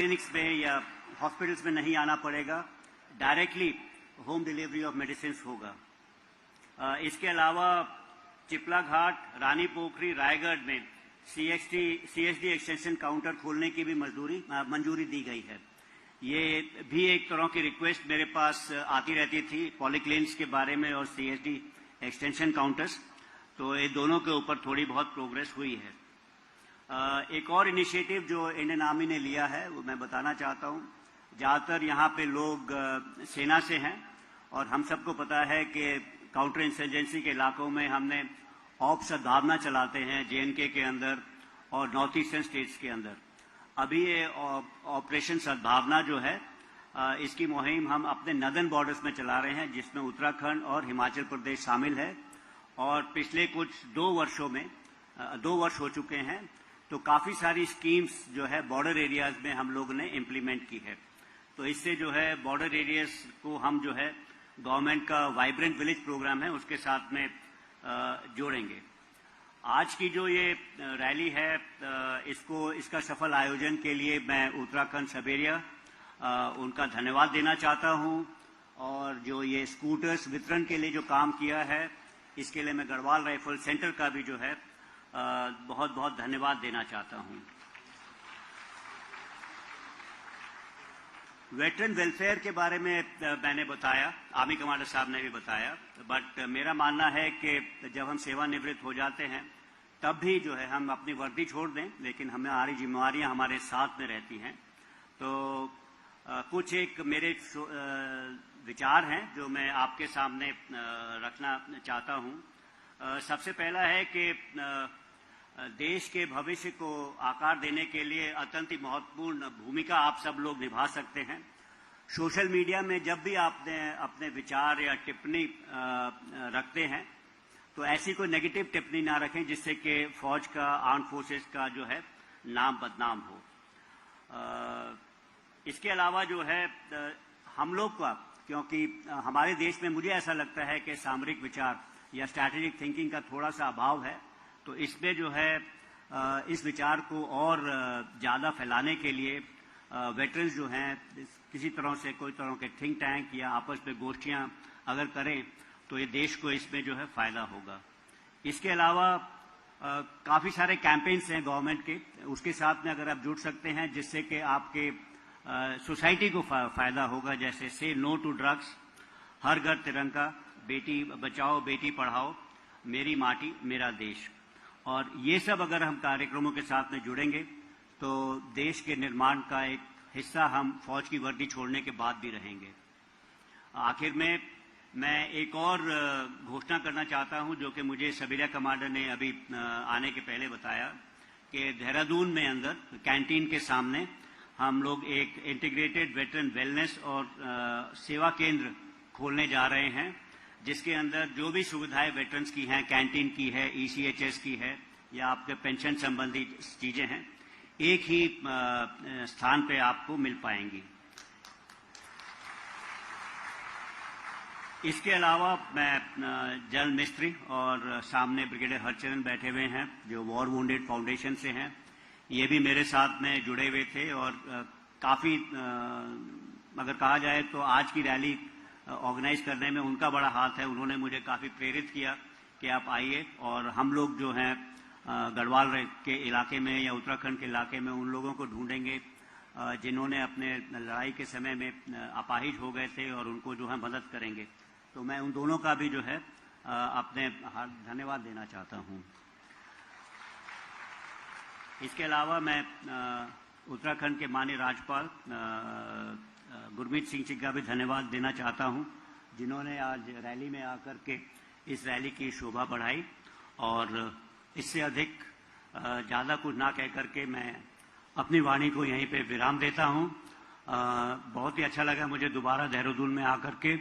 Clinics में या hospitals में नहीं आना पड़ेगा, directly home delivery of medicine होगा। इसके अलावा चिपला घाट, रानी पोखरी, रायगढ़ में CSD एक्सटेंशन काउंटर खोलने की भी मंजूरी दी गई है। ये भी एक तरह की रिक्वेस्ट मेरे पास आती रहती थी पॉलीक्लिनिक्स के बारे में और CSD एक्सटेंशन काउंटर्स, तो ये दोनों के ऊपर थोड़ी बहुत प्रोग्रेस हुई है। एक और इनिशिएटिव जो इंडियन आर्मी ने लिया है वो मैं बताना चाहता हूँ। ज़्यादातर यहाँ पे लोग सेना से हैं और हम सबको पता है कि काउंटर इंसर्जेंसी के इलाकों में हमने सद्भावना चलाते हैं JNK के अंदर और नॉर्थ ईस्टर्न स्टेट्स के अंदर। अभी ये ऑपरेशन सद्भावना जो है इसकी मुहिम हम अपने नदर्न बॉर्डर्स में चला रहे हैं, जिसमें उत्तराखंड और हिमाचल प्रदेश शामिल है। और पिछले कुछ 2 वर्ष हो चुके हैं, तो काफ़ी सारी स्कीम्स जो है बॉर्डर एरियाज में हम लोग ने इम्प्लीमेंट की है। तो इससे जो है बॉर्डर एरियाज को हम जो है गवर्नमेंट का वाइब्रेंट विलेज प्रोग्राम है उसके साथ में जोड़ेंगे। आज की जो ये रैली है इसका सफल आयोजन के लिए मैं उत्तराखंड सबेरिया उनका धन्यवाद देना चाहता हूँ। और जो ये स्कूटर्स वितरण के लिए जो काम किया है इसके लिए मैं गढ़वाल राइफल सेंटर का भी जो है बहुत बहुत धन्यवाद देना चाहता हूँ। वेटरन वेलफेयर के बारे में मैंने बताया, आर्मी कमांडर साहब ने भी बताया, बट मेरा मानना है कि जब हम सेवानिवृत्त हो जाते हैं तब भी जो है हम अपनी वर्दी छोड़ दें, लेकिन हमारी जिम्मेवारियां हमारे साथ में रहती हैं। तो कुछ एक मेरे विचार हैं जो मैं आपके सामने रखना चाहता हूं। सबसे पहला है कि देश के भविष्य को आकार देने के लिए अत्यंत ही महत्वपूर्ण भूमिका आप सब लोग निभा सकते हैं। सोशल मीडिया में जब भी आपने अपने विचार या टिप्पणी रखते हैं तो ऐसी कोई नेगेटिव टिप्पणी ना रखें जिससे कि फौज का, आर्म फोर्सेस का जो है नाम बदनाम हो। इसके अलावा जो है हम लोग का, क्योंकि हमारे देश में मुझे ऐसा लगता है कि सामरिक विचार या स्ट्रैटेजिक थिंकिंग का थोड़ा सा अभाव है, तो इसमें जो है इस विचार को और ज़्यादा फैलाने के लिए वेटरन्स जो हैं किसी तरह से कोई तरह के थिंक टैंक या आपस में गोष्ठियाँ अगर करें तो ये देश को इसमें जो है फ़ायदा होगा। इसके अलावा काफ़ी सारे कैंपेन्स हैं गवर्नमेंट के, उसके साथ में अगर आप जुड़ सकते हैं जिससे कि आपके सोसाइटी को फ़ायदा होगा, जैसे से नो टू ड्रग्स, हर घर तिरंगा, बेटी बचाओ बेटी पढ़ाओ, मेरी माटी मेरा देश। और ये सब अगर हम कार्यक्रमों के साथ में जुड़ेंगे तो देश के निर्माण का एक हिस्सा हम फौज की वर्दी छोड़ने के बाद भी रहेंगे। आखिर में मैं एक और घोषणा करना चाहता हूं जो कि मुझे सबेरिया कमांडर ने अभी आने के पहले बताया कि देहरादून में अंदर कैंटीन के सामने हम लोग एक इंटीग्रेटेड वेटरन वेलनेस और सेवा केंद्र खोलने जा रहे हैं, जिसके अंदर जो भी सुविधाएं वेटरन्स की हैं, कैंटीन की है, ECHS की है या आपके पेंशन संबंधी चीज़ें हैं, एक ही स्थान पे आपको मिल पाएंगी। इसके अलावा मैं जनरल मिस्त्री और सामने ब्रिगेडियर हरचरण बैठे हुए हैं जो वॉर वुंडेड फाउंडेशन से हैं, ये भी मेरे साथ में जुड़े हुए थे और काफ़ी अगर कहा जाए तो आज की रैली ऑर्गेनाइज करने में उनका बड़ा हाथ है। उन्होंने मुझे काफ़ी प्रेरित किया कि आप आइए और हम लोग जो हैं गढ़वाल के इलाके में या उत्तराखंड के इलाके में उन लोगों को ढूंढेंगे जिन्होंने अपने लड़ाई के समय में अपाहिज हो गए थे और उनको जो है मदद करेंगे। तो मैं उन दोनों का भी जो है अपने धन्यवाद देना चाहता हूँ। इसके अलावा मैं उत्तराखंड के माननीय राज्यपाल गुरमीत सिंह जी का भी धन्यवाद देना चाहता हूं, जिन्होंने आज रैली में आकर के इस रैली की शोभा बढ़ाई। और इससे अधिक ज़्यादा कुछ ना कह करके मैं अपनी वाणी को यहीं पे विराम देता हूं। बहुत ही अच्छा लगा मुझे दोबारा देहरादून में आकर के।